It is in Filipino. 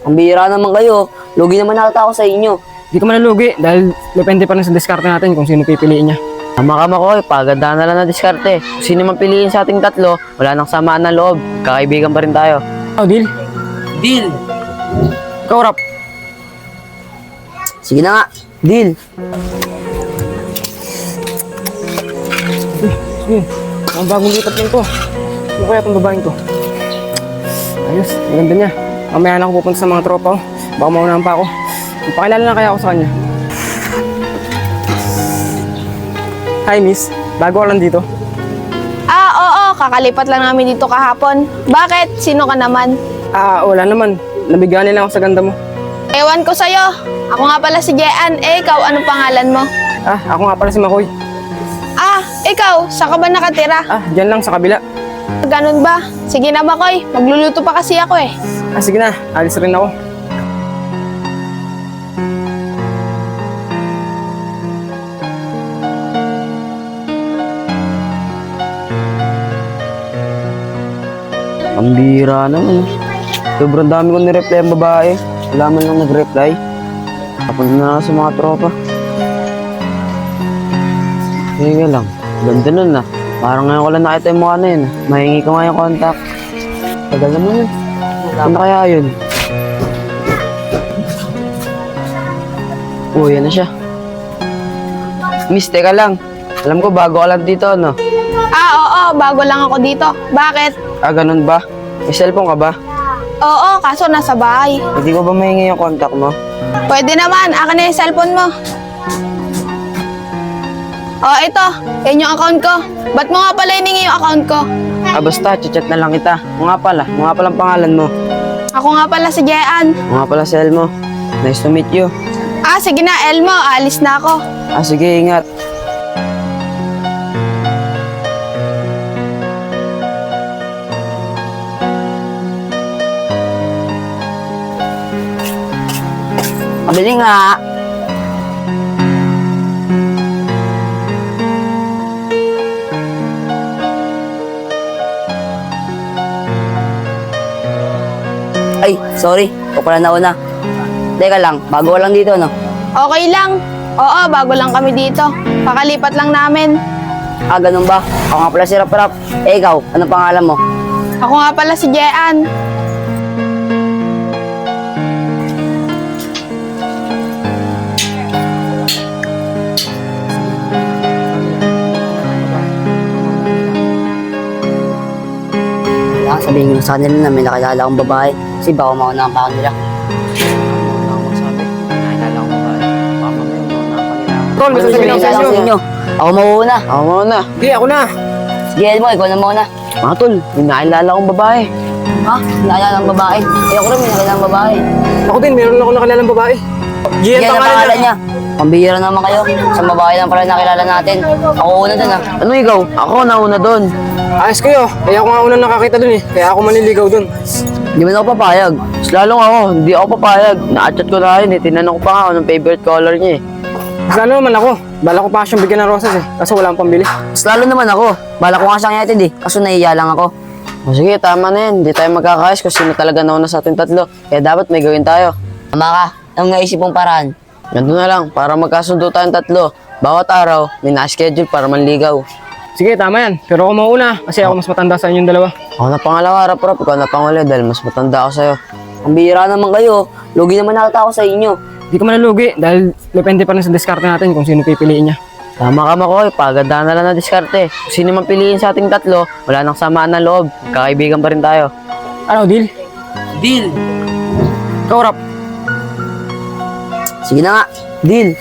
Ang bihira naman kayo. Lugi naman nakita ako sa inyo. Di ka malalugi dahil depende pa rin sa diskarte natin kung sino pipiliin niya. Tama ka, Makoy. Paganda na lang na diskarte. Kung sino man piliin sa ating tatlo, wala nang samaan ng loob. Kakaibigan pa rin tayo. Oh, deal? Deal! Ikaw, Rap. Sige na nga. Deal! Sige, ang bagong lipat lang to. Ano kaya itong babaeng to? Ayos, maganda niya. Mamaya na ako pupunta sa mga tropa ko. Baka maunahan pa ako. Pakilala na kaya ako sa kanya. Hi, miss. Bago ka lang dito. Oo, kakalipat lang namin dito kahapon. Bakit? Sino ka naman? Wala naman. Nabigyan nila ako sa ganda mo. Ewan ko sa'yo. Ako nga pala si Jean. Ikaw, anong pangalan mo? Ako nga pala si Makoy. Ikaw, saan ka ba nakatira? Diyan lang sa kabila. Ganun ba? Sige na, Makoy. Magluluto pa kasi ako eh. Sige na. Alis rin ako. Ang bihira naman. Sobrang dami kong nireply ang babae. Wala man lang nag-reply. Kapunta na ako sa mga tropa. Sige lang. Ganda nun na. Parang ngayon ko lang nakita yung mukha na yun. Mahingi ko nga yung contact. Tagal naman yun. Ano kaya yun? Yan na siya. Miss, teka lang. Alam ko bago ka lang dito, no? Oo, bago lang ako dito. Bakit? Ganun ba? May cellphone ka ba? Oo, kaso nasa bahay. Hindi ko ba mahingi yung contact mo? Pwede naman, akin na yung cellphone mo. Ito. Yan yung account ko. Ba't mo nga pala hiningi yung account ko? Basta, chat na lang kita. Mga palang pangalan mo. Ako nga pala si Jean. Mga pala si Elmo. Nice to meet you. Sige na, Elmo. Alis na ako. Sige, ingat. Mabili nga. Ay, sorry. Ako pala nauna. Teka lang, bago ka lang dito, no? Okay lang. Oo, bago lang kami dito. Pakalipat lang namin. Ganun ba? Ako nga pala si Rap. Ikaw, anong pangalan mo? Ako nga pala si Jean. Sabihin ko sa kanila na may nakilala akong babae. Kasi baka maunahan pa ako nila. Tol, may sasabihin ako sa inyo. Ako mauuna. Ako muna. Sige, ako na. Sige, Elmo, ikaw na muna. Mga tol, may nakilala akong babae. Nakilala ng babae. Ako rin may nakilala ng babae. Ako din, meron ako nakilalang babae. Sige, Gian ang pangalan pangalan niya. Pambihira naman kayo. Sa babae lang pala nakilala natin. Ako una dun, Ano ikaw? Ako nauna doon. Ayos kayo. Kaya ako nga unang nakakita dun eh. Kaya ako manliligaw dun. Di ba ako papayag? Mas lalong ako, hindi ako papayag. Na-chat ko na yun eh. Tinanong ko pa nga anong favorite color niya eh. Mas lalo naman ako. Bala ko pa siyang bigyan ng rosas eh. Kaso wala akong pambili. Mas lalo naman ako. Bala ko nga siyang yatid eh. Kaso nahiya lang ako. Sige, tama na yan. Hindi tayo magkakayos kung sino talaga nauna sa ating tatlo. Kaya dapat may gawin tayo. Tama ka. Anong naisip mong paraan? Ganito na lang, para magkasundo tayong tatlo. Bawat araw, may na-schedule para manligaw. Sige, tama yan. Pero ako mauna kasi ako mas matanda sa inyong dalawa. Ako na pangalawa, Rap. Ikaw na panguli dahil mas matanda ako sa'yo. Ang bihira naman kayo. Lugi naman nakita ako sa inyo. Di ka malalugi dahil depende pa rin sa diskarte natin kung sino pipiliin niya. Tama ka, Makoy. Paganda na lang na diskarte. Kung sino man piliin sa ating tatlo, wala nang samaan ng loob. Kakaibigan pa rin tayo. Ano, deal? Deal! Ikaw, Rap. Sige na nga. Deal!